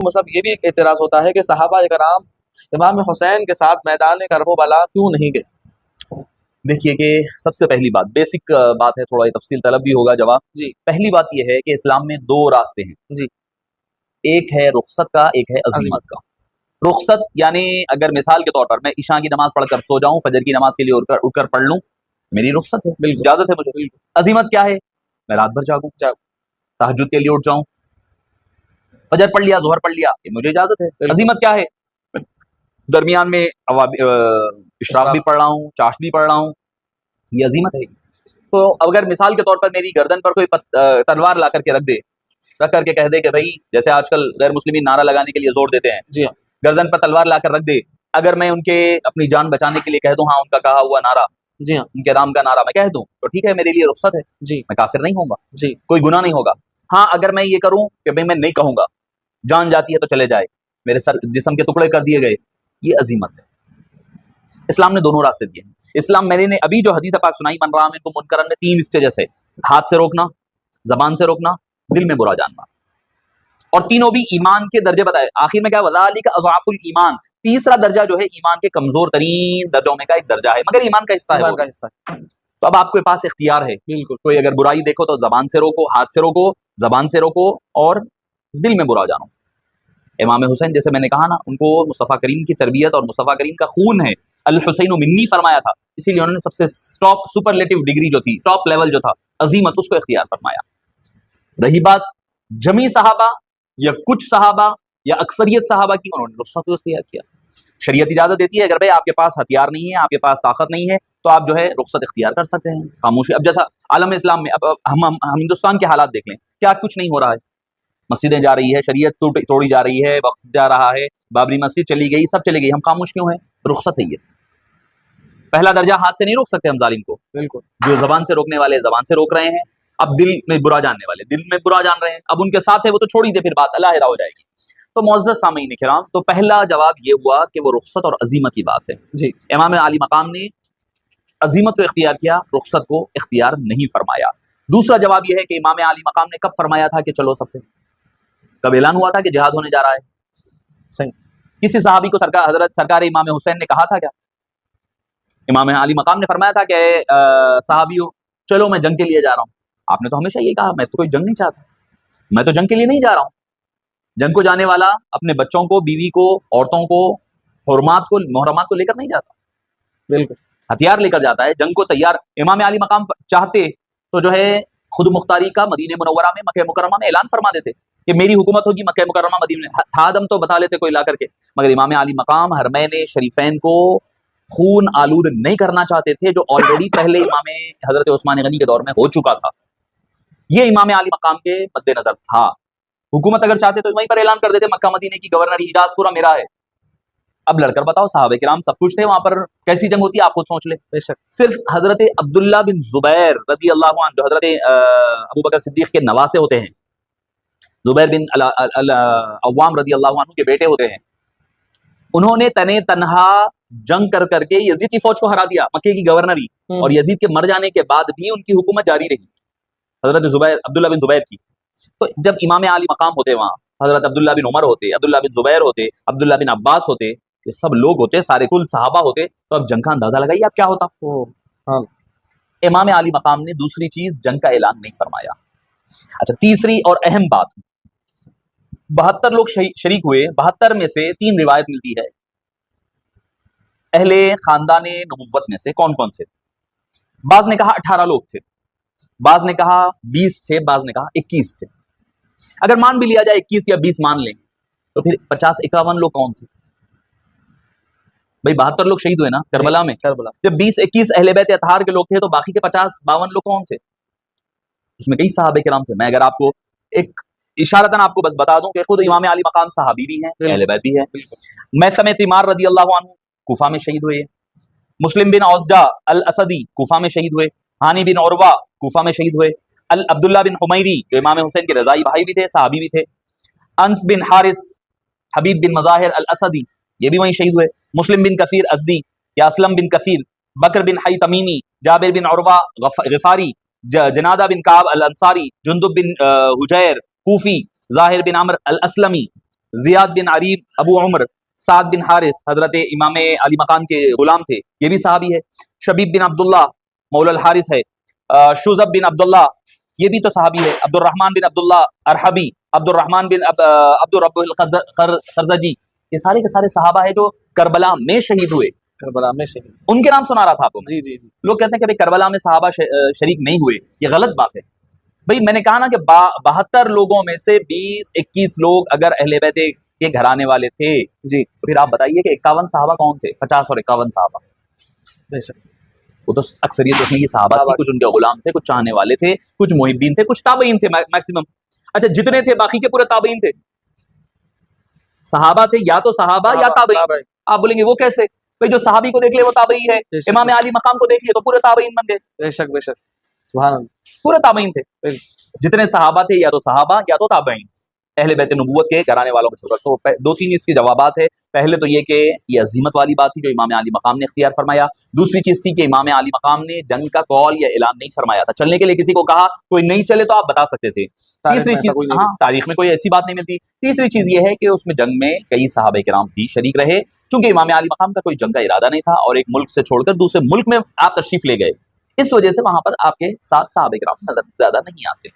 مطلب یہ بھی ایک اعتراض ہوتا ہے کہ صحابہ کرام امام حسین کے ساتھ میدان کربلا کیوں نہیں گئے؟ دیکھیے کہ سب سے پہلی بات بیسک بات ہے، تھوڑا تفصیل طلب بھی ہوگا جواب جی۔ پہلی بات یہ ہے کہ اسلام میں دو راستے ہیں جی، ایک ہے رخصت کا، ایک ہے عزیمت کا۔ رخصت یعنی اگر مثال کے طور پر میں عشاء کی نماز پڑھ کر سو جاؤں، فجر کی نماز کے لیے اٹھ کر پڑھ لوں، میری رخصت ہے، اجازت ہے مجھے۔ عزیمت کیا ہے؟ میں رات بھر جاگوں، تہجد کے لیے اٹھ جاؤں، فجر پڑھ لیا، ظہر پڑھ لیا، یہ مجھے اجازت ہے۔ عزیمت کیا ہے؟ درمیان میں اشراق بھی پڑھ رہا ہوں، چاش بھی پڑھ رہا ہوں، یہ عزیمت ہے۔ تو اگر مثال کے طور پر میری گردن پر کوئی تلوار لا کر کے رکھ کر کے کہہ دے کہ بھائی جیسے آج کل غیر مسلمین نعرہ لگانے کے لیے زور دیتے ہیں، جی ہاں، گردن پر تلوار لا کر رکھ دے، اگر میں ان کے اپنی جان بچانے کے لیے کہہ دوں ہاں ان کا کہا ہوا نعرہ، جی ہاں، ان کے نام کا نعرہ میں کہہ دوں تو ٹھیک ہے، میرے لیے رخصت ہے، جی، میں کافر نہیں ہوں گا، جی، کوئی گناہ نہیں ہوگا۔ ہاں اگر میں یہ کروں کہ بھائی میں نہیں کہوں گا، جان جاتی ہے تو چلے جائے، میرے سر جسم کے ٹکڑے کر دیے گئے، یہ عزیمت ہے۔ اسلام نے دونوں راستے دیے ہیں۔ اسلام میں نے ابھی جو حدیث پاک سنائی، من رأى منکم منکرا میں 3 اسٹیجز ہے، ہاتھ سے روکنا، زبان سے روکنا، دل میں برا جاننا، اور تینوں بھی ایمان کے درجے بتائے۔ آخر میں کیا وذالک اضعاف الایمان، تیسرا درجہ جو ہے ایمان کے کمزور ترین درجوں میں کا ایک درجہ ہے، مگر ایمان کا حصہ ہے، ایمان کا حصہ ہے۔ تو اب آپ کے پاس اختیار ہے، بالکل کوئی اگر برائی دیکھو تو زبان سے روکو، ہاتھ سے روکو، زبان سے روکو، اور دل میں برا جانو۔ امام حسین جیسے میں نے کہا نا، ان کو مصطفیٰ کریم کی تربیت اور مصطفیٰ کریم کا خون ہے، الحسین منی فرمایا تھا، اسی لیے انہوں نے سب سے ٹاپ سپرلیٹو ڈگری جو تھی، ٹاپ لیول جو تھا عظیمت، اس کو اختیار فرمایا۔ رہی بات جمی صحابہ یا کچھ صحابہ یا اکثریت صحابہ کی، انہوں نے رخصت اختیار کیا۔ شریعت اجازت دیتی ہے اگر بھائی آپ کے پاس ہتھیار نہیں ہے، آپ کے پاس طاقت نہیں ہے، تو آپ جو ہے رخصت اختیار کر سکتے ہیں، خاموشی۔ اب جیسا عالم اسلام میں، اب ہم ہندوستان کے حالات دیکھ لیں، کیا کچھ نہیں ہو رہا ہے، مسجدیں جا رہی ہے، شریعت توڑی جا رہی ہے، وقت جا رہا ہے، بابری مسجد چلی گئی، سب چلی گئی، ہم خاموش کیوں ہیں؟ رخصت ہے یہ۔ پہلا درجہ ہاتھ سے نہیں روک سکتے ہم ظالم کو، بالکل، جو زبان سے روکنے والے زبان سے روک رہے ہیں، اب دل میں برا جاننے والے دل میں برا جان رہے ہیں، اب ان کے ساتھ ہے وہ تو چھوڑ ہی دے، پھر بات علیحدہ ہو جائے گی۔ تو معزز سامعین کرام، تو پہلا جواب یہ ہوا کہ وہ رخصت اور عزیمت کی بات ہے۔ جی، امام علی مقام نے عزیمت کو اختیار کیا، رخصت کو اختیار نہیں فرمایا۔ دوسرا جواب یہ ہے کہ امام علی مقام نے کب فرمایا تھا کہ چلو سب پہ، کب اعلان ہوا تھا کہ جہاد ہونے جا رہا ہے؟ صحیح، کسی صحابی کو حضرت سرکار امام حسین نے کہا تھا کیا؟ امام علی مقام نے فرمایا تھا کہ صحابیوں چلو میں جنگ کے لیے جا رہا ہوں، آپ نے تو ہمیشہ یہ کہا میں تو کوئی جنگ نہیں چاہتا، میں تو جنگ کے لیے نہیں جا رہا ہوں۔ جنگ کو جانے والا اپنے بچوں کو، بیوی کو، عورتوں کو، محرمات کو لے کر نہیں جاتا، بالکل ہتھیار لے کر جاتا ہے، جنگ کو تیار۔ امام علی مقام چاہتے تو جو ہے خود مختاری کا مدینہ منورہ میں، مکہ مکرمہ میں اعلان فرما دیتے کہ میری حکومت ہوگی مکہ مکرمہ مدینہ میں، تھا دم تو بتا لیتے کوئی لا کر کے، مگر امام علی مقام حرمین شریفین کو خون آلود نہیں کرنا چاہتے تھے، جو آلریڈی پہلے امام حضرت عثمان غنی کے دور میں ہو چکا تھا، یہ امام علی مقام کے مد نظر تھا۔ حکومت اگر چاہتے تو وہیں پر اعلان کر دیتے مکہ مدینے کی گورنر حجاز پورا میرا ہے۔ اب لڑ کر بتاؤ، صحابہ کرام سب کچھ تھے وہاں پر، کیسی جنگ ہوتی ہے آپ خود سوچ لیں۔ بے شک، صرف حضرت عبداللہ بن زبیر رضی اللہ عنہ، جو حضرت ابو بکر صدیق کے نواسے ہوتے ہیں، زبیر بن عوام رضی اللہ عنہ کے بیٹے ہوتے ہیں، انہوں نے تنے تنہا جنگ کر کے یزید کی فوج کو ہرا دیا، مکے کی گورنری، اور یزید کے مر جانے کے بعد بھی ان کی حکومت جاری رہی، حضرت عبداللہ بن زبیر کی۔ تو جب امام علی مقام ہوتے وہاں، حضرت عبداللہ بن عمر ہوتے، عبداللہ بن زبیر ہوتے، عبداللہ بن عباس ہوتے، یہ سب لوگ ہوتے، سارے کل صحابہ ہوتے، تو اب جنگ کا اندازہ لگائیے اب کیا ہوتا۔ امام علی مقام نے دوسری چیز جنگ کا اعلان نہیں فرمایا۔ اچھا، تیسری اور اہم بات، 72 لوگ شریک ہوئے، 72 میں سے 3 روایت ملتی ہے اہل خاندان نبوت میں سے کون کون تھے۔ بعض نے کہا 18 لوگ تھے، بعض نے کہا 20 تھے، بعض نے کہا 21 تھے۔ اگر مان بھی لیا جائے 21 یا 20 مان لیں، تو پھر 50-51 لوگ کون تھے؟ بھائی 72 لوگ شہید ہوئے نا کربلا میں، جب 20-21 اہل بیت اطہار کے لوگ تھے تو باقی کے 50-52 لوگ کون تھے؟ اس میں کئی صحابہ کرام تھے۔ میں اگر آپ کو ایک اشارتاً آپ کو بس بتا دوں کہ خود امام علی مقام صحابی بھی ہیں، اہل بیت بھی ہیں۔ میثم تیمار رضی اللہ عنہ کوفہ میں شہید ہوئے، مسلم بن اوزجہ الاسدی کوفہ میں شہید ہوئے، ہانی بن عروہ کوفہ میں شہید ہوئے، عبداللہ بن حمیری جو امام حسین کے رضائی بھائی بھی تھے، صحابی بھی تھے، انس بن حارث، حبیب بن مظاہر الاسدی یہ بھی وہیں شہید ہوئے، مسلم بن کثیر ازدی یا اسلم بن کثیر، بکر بن حی تمیمی، جابر بن عروہ غفاری، جنادہ بن کعب الانصاری، جندب بن حجیر کوفی، ظاہر بن عمر الاسلمی، زیاد بن عریب ابو عمر سعد بن حارث حضرت امام علی مقام کے غلام تھے، یہ بھی صحابی ہے. شبیب بن عبداللہ مولا الحارث ہے. شوذب بن عبداللہ یہ بھی تو صحابی ہے. عبد الرحمن بن عبداللہ ارحبی، عبد الرحمن بن عبد الرب الخرزجی، یہ سارے کے سارے صحابہ ہیں جو کربلا میں شہید ہوئے. کربلا میں شہید. ان کے نام سنا رہا تھا آپ کو. جی جی جی. لوگ کہتے ہیں کہ کربلا میں صحابہ شریک نہیں ہوئے، یہ غلط بات ہے. بھئی میں نے کہا نا کہ 72 لوگوں میں سے 20-21 لوگ اگر اہل بیت کے گھرانے والے تھے جی تو پھر آپ بتائیے کہ 51 صحابہ کون تھے؟ 50 اور 51 صحابہ. بے شک. وہ تو اکثریت اس میں یہ صحابہ تھی، کچھ ان کے غلام تھے، کچھ چاہنے والے تھے، کچھ محبین تھے، کچھ تابعین تھے میکسیمم. اچھا جتنے تھے باقی کے پورے تابعین تھے. صحابہ تھے یا تو صحابہ یا تابعین. آپ بولیں گے وہ کیسے؟ بھئی جو صحابی کو دیکھ لے وہ تابعی ہے، امام علی مقام کو دیکھ لے تو پورے تابعین بن گئے. بے شک بے شک. سبحان اللہ. پورے تابعین تھے. جتنے صحابہ تھے یا تو صحابہ یا تو تابعین، اہل بیت نبوت کے گھرانے والوں کو چھوڑ کر. تو 2-3 اس کے جوابات ہے. پہلے تو یہ کہ یہ عظیمت والی بات تھی جو امام علی مقام نے اختیار فرمایا. دوسری چیز تھی کہ امام علی مقام نے جنگ کا کال یا اعلان نہیں فرمایا تھا. چلنے کے لیے کسی کو کہا کوئی نہیں چلے تو آپ بتا سکتے تھے. تیسری چیز، ہاں تاریخ میں کوئی ایسی بات نہیں ملتی. تیسری چیز یہ ہے کہ اس میں جنگ میں کئی صحابہ کرام بھی شریک رہے، چونکہ امام علی مقام کا کوئی جنگ کا ارادہ نہیں تھا اور ایک ملک سے چھوڑ کر دوسرے ملک میں آپ تشریف لے گئے، اس وجہ سے وہاں پر آپ کے ساتھ صحابہ کرام نظر زیادہ نہیں آتے.